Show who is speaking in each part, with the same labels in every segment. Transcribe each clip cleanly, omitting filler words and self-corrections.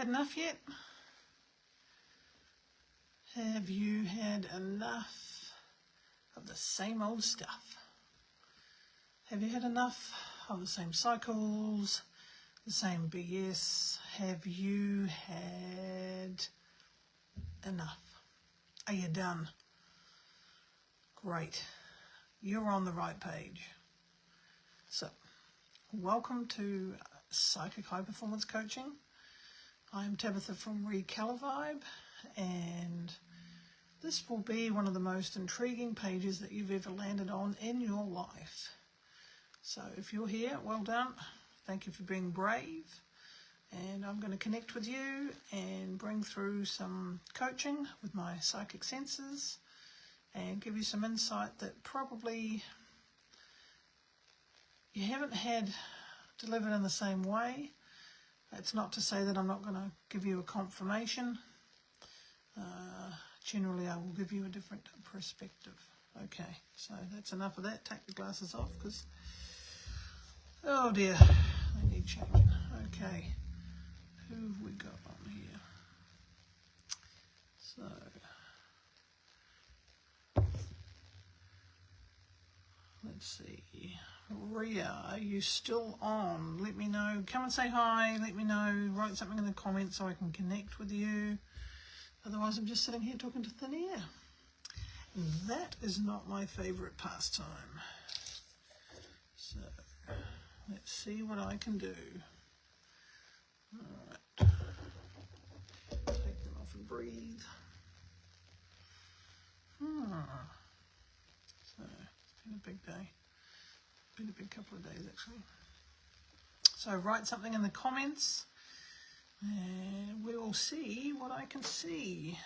Speaker 1: Had enough yet? Have you had enough of the same old stuff? Have you had enough of the same cycles, the same BS? Have you had enough? Are you done? Great. You're on the right page. So, welcome to Psychic High Performance Coaching. I'm Tabetha from Recalivibe, and this will be one of the most intriguing pages that you've ever landed on in your life. So if you're here, well done. Thank you for being brave. And I'm going to connect with you and bring through some coaching with my psychic senses and give you some insight that probably you haven't had delivered in the same way. It's not to say that I'm not going to give you a confirmation. Generally, I will give you a different perspective. Okay, so that's enough of that. Take the glasses off because, oh dear, they need changing. Okay, who have we got on here? So, let's see. Ria, are you still on? Let me know. Come and say hi. Let me know. Write something in the comments so I can connect with you. Otherwise, I'm just sitting here talking to thin air. And that is not my favourite pastime. So, let's see what I can do. Alright. Take them off and breathe. So, it's been a big day. Been a big couple of days actually. So write something in the comments and we will see what I can see.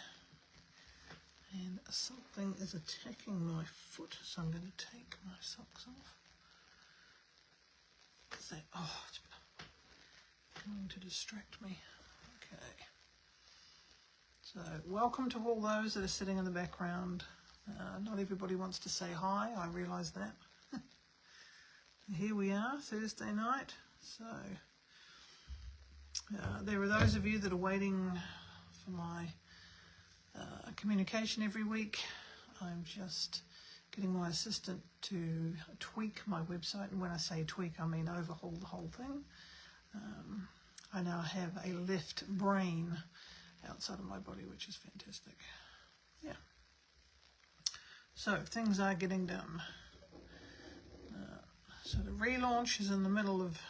Speaker 1: And something is attacking my foot, so I'm going to take my socks off. Because they, it's going to distract me. Okay. So welcome to all those that are sitting in the background. Not everybody wants to say hi, I realise that. Here we are, Thursday night. So there are those of you that are waiting for my communication every week. I'm just getting my assistant to tweak my website, and when I say tweak, I mean overhaul the whole thing. I now have a left brain outside of my body, which is fantastic. Yeah. So things are getting done. So the relaunch is in the middle of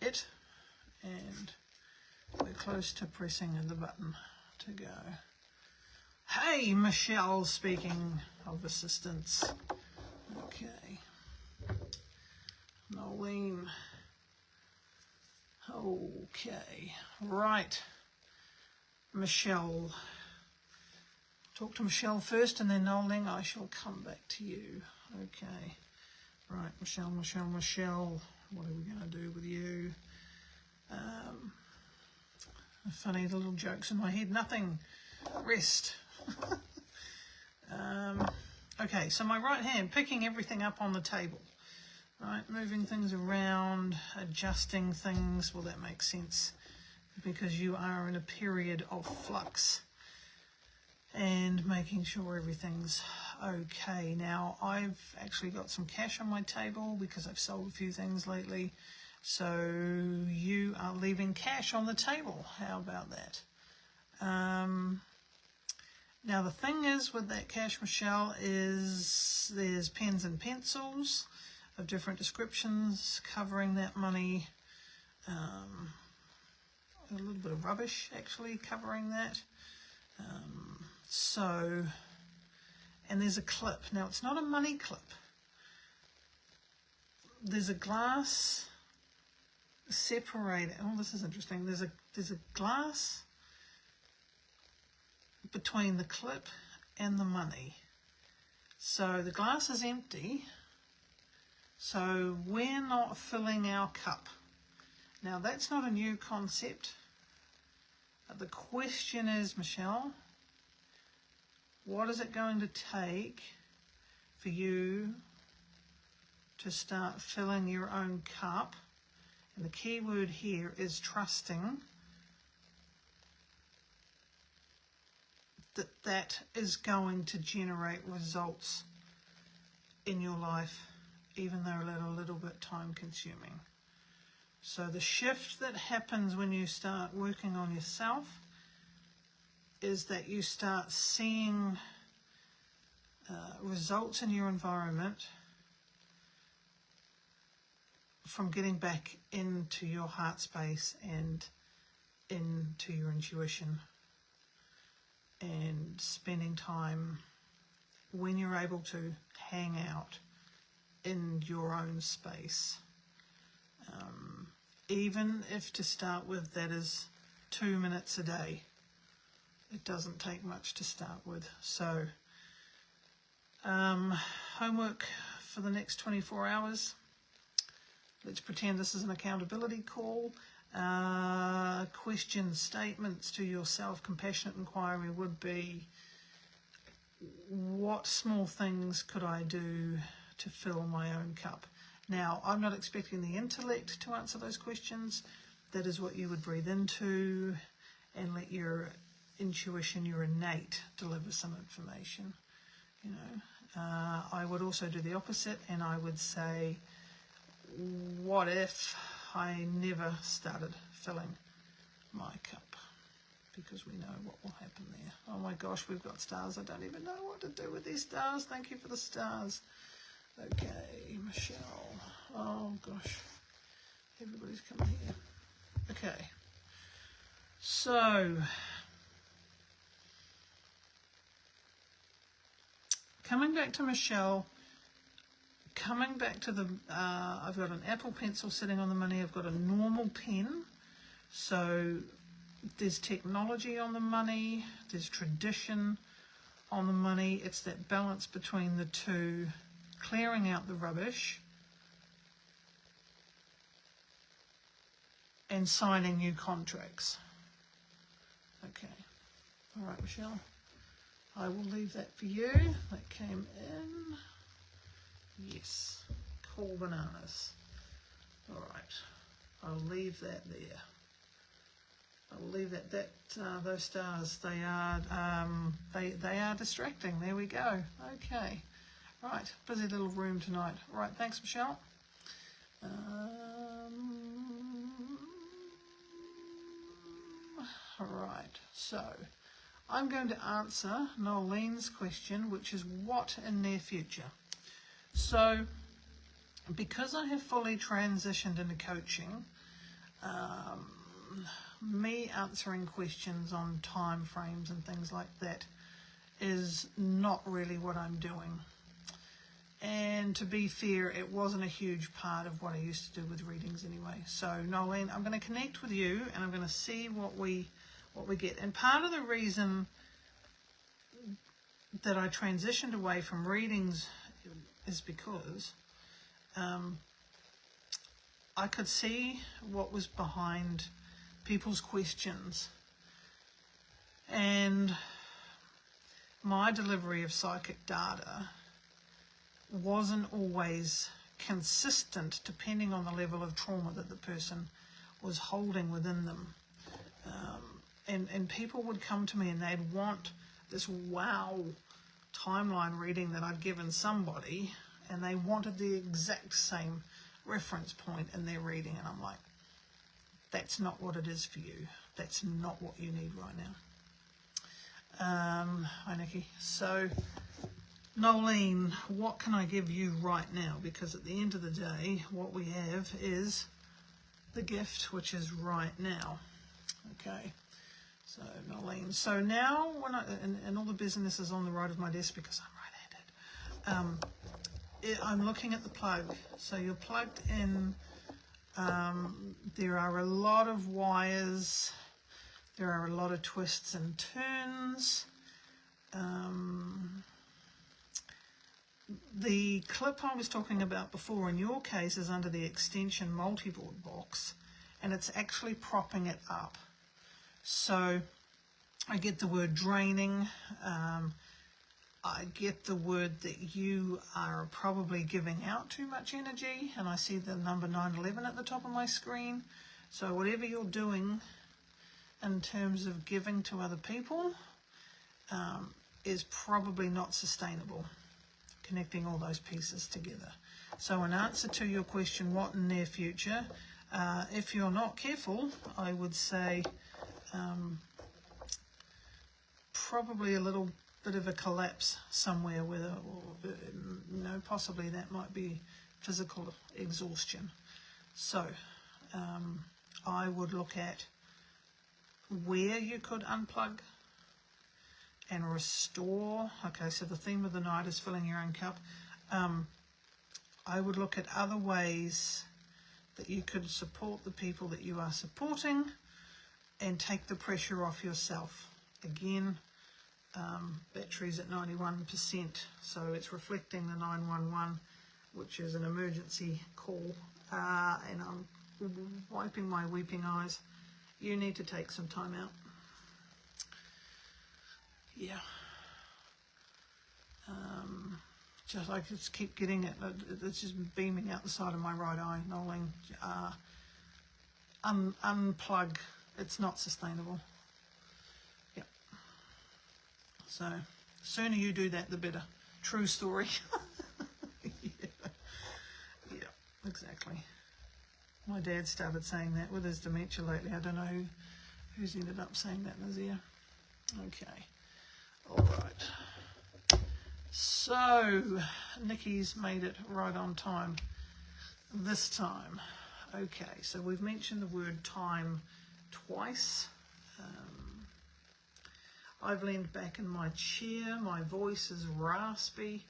Speaker 1: it, and we're close to pressing the button to go. Hey, Michelle speaking of assistance. Okay. Nolene. Okay. Right. Michelle. Talk to Michelle first, and then Nolene, I shall come back to you. Okay. Right, Michelle, what are we going to do with you? Funny little jokes in my head, nothing, rest. Okay, so my right hand, picking everything up on the table, right, moving things around, adjusting things, well that makes sense because you are in a period of flux and making sure everything's okay. Now, I've actually got some cash on my table because I've sold a few things lately. So you are leaving cash on the table. How about that? Now, the thing is with that cash, Michelle, is there's pens and pencils of different descriptions covering that money. A little bit of rubbish, actually, covering that. And there's a clip. Now, it's not a money clip. There's a glass separated. Oh, this is interesting. There's a glass between the clip and the money. So the glass is empty. So we're not filling our cup. Now, that's not a new concept. The question is, Michelle, what is it going to take for you to start filling your own cup? And the key word here is trusting that is going to generate results in your life, even though they're a little bit time consuming. So the shift that happens when you start working on yourself is that you start seeing results in your environment from getting back into your heart space and into your intuition, and spending time when you're able to hang out in your own space. Even if to start with that is 2 minutes a day, it doesn't take much to start with. So homework for the next 24 hours. Let's pretend this is an accountability call. Question statements to yourself, compassionate inquiry would be, what small things could I do to fill my own cup? Now, I'm not expecting the intellect to answer those questions. That is what you would breathe into and let your intuition, your innate, deliver some information. You know, I would also do the opposite, and I would say, what if I never started filling my cup? Because we know what will happen there. Oh my gosh, we've got stars. I don't even know what to do with these stars. Thank you for the stars. Okay, Michelle. Oh gosh, everybody's coming here. Okay, so coming back to Michelle, coming back to the, I've got an Apple Pencil sitting on the money, I've got a normal pen, so there's technology on the money, there's tradition on the money. It's that balance between the two, clearing out the rubbish and signing new contracts. Okay, all right, Michelle, I will leave that for you. That came in. Yes, cool bananas. All right, I'll leave that there. I'll leave that. Those stars, they are distracting. There we go. Okay, right, busy little room tonight. All right, thanks, Michelle. All right, so I'm going to answer Nolene's question, which is what in their future. So, because I have fully transitioned into coaching, me answering questions on time frames and things like that is not really what I'm doing. And to be fair, it wasn't a huge part of what I used to do with readings anyway. So, Nolene, I'm going to connect with you and I'm going to see what we get. And part of the reason that I transitioned away from readings is because I could see what was behind people's questions, and my delivery of psychic data wasn't always consistent depending on the level of trauma that the person was holding within them. And people would come to me and they'd want this wow timeline reading that I'd given somebody, and they wanted the exact same reference point in their reading, and I'm like, that's not what it is for you. That's not what you need right now. Hi Nikki. So Nolene, what can I give you right now? Because at the end of the day, what we have is the gift, which is right now. Okay. So Nolene. So now when and all the business is on the right of my desk because I'm right-handed. I'm looking at the plug. So you're plugged in. There are a lot of wires. There are a lot of twists and turns. The clip I was talking about before in your case is under the extension multiboard box, and it's actually propping it up. So I get the word draining. I get the word that you are probably giving out too much energy, and I see the number 911 at the top of my screen. So whatever you're doing in terms of giving to other people, is probably not sustainable, connecting all those pieces together. So in answer to your question, what in near future, if you're not careful, I would say probably a little bit of a collapse somewhere, whether, or, possibly that might be physical exhaustion. So I would look at where you could unplug and restore. Okay, so the theme of the night is filling your own cup. I would look at other ways that you could support the people that you are supporting and take the pressure off yourself. Again, battery's at 91%, so it's reflecting the 911, which is an emergency call, and I'm wiping my weeping eyes. You need to take some time out. Yeah. I just keep getting it. It's just beaming out the side of my right eye, Noeline. Unplug. It's not sustainable. Yeah. So, the sooner you do that, the better. True story. Yeah, exactly. My dad started saying that with his dementia lately. I don't know who's ended up saying that in his ear. Okay. All right. So, Nikki's made it right on time this time. Okay, so we've mentioned the word time twice. I've leaned back in my chair. My voice is raspy.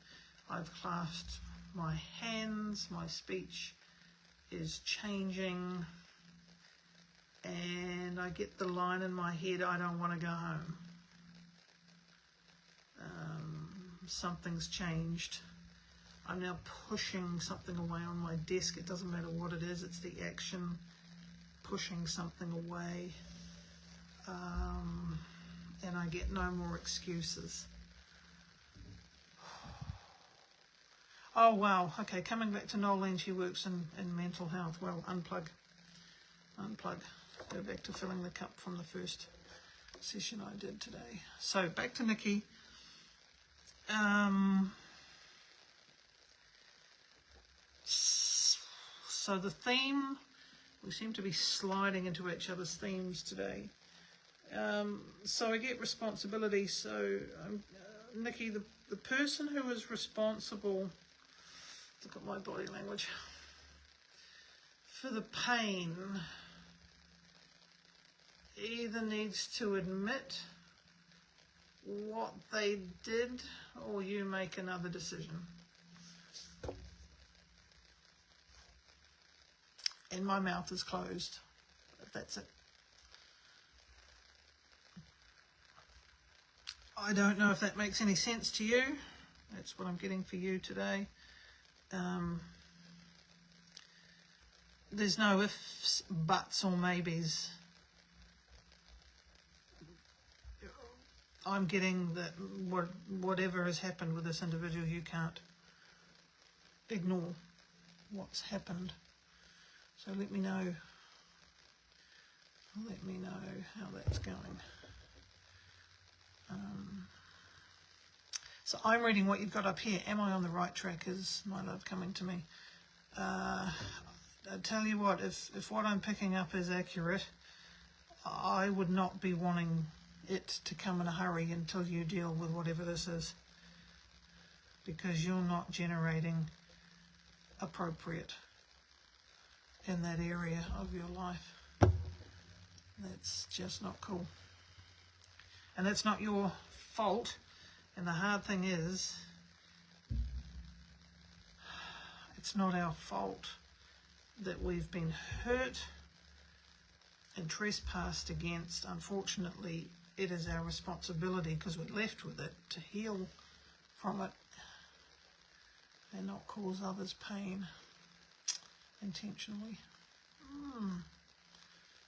Speaker 1: I've clasped my hands. My speech is changing. And I get the line in my head, I don't want to go home. Something's changed. I'm now pushing something away on my desk. It doesn't matter what it is, it's the action pushing something away. And I get no more excuses. Oh wow, okay, coming back to Noeline, she works in mental health. Well, unplug. Go back to filling the cup from the first session I did today. So back to Nikki. So the theme, we seem to be sliding into each other's themes today. So I get responsibility. So Nikki, the person who is responsible, look at my body language, for the pain either needs to admit what they did, or you make another decision. And my mouth is closed. That's it. I don't know if that makes any sense to you. That's what I'm getting for you today. There's no ifs, buts, or maybes. I'm getting that whatever has happened with this individual, you can't ignore what's happened. So let me know how that's going. So I'm reading what you've got up here. Am I on the right track? Is my love coming to me? I tell you what, if what I'm picking up is accurate, I would not be wanting it to come in a hurry until you deal with whatever this is, because you're not generating appropriate in that area of your life. That's just not cool. And that's not your fault. And the hard thing is, it's not our fault that we've been hurt and trespassed against. Unfortunately, it is our responsibility, because we're left with it, to heal from it and not cause others pain intentionally.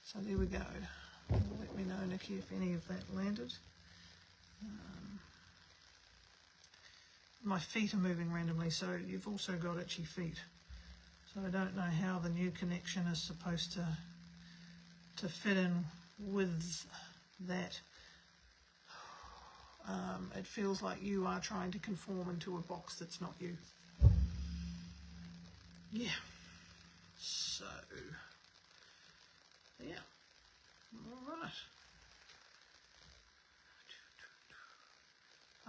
Speaker 1: So there we go. Let me know, Nikki, if any of that landed. My feet are moving randomly, so you've also got itchy feet. So I don't know how the new connection is supposed to fit in with that. it feels like you are trying to conform into a box that's not you. Yeah. So, yeah. All right.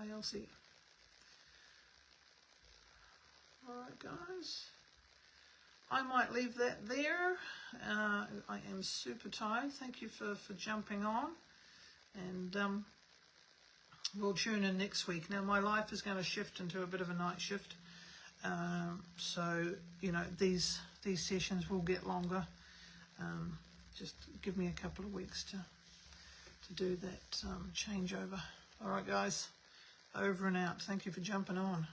Speaker 1: ILC. All right, guys. I might leave that there. I am super tired. Thank you for jumping on. And we'll tune in next week. Now, my life is going to shift into a bit of a night shift. So, you know, these sessions will get longer. Just give me a couple of weeks to do that changeover. All right, guys. Over and out. Thank you for jumping on.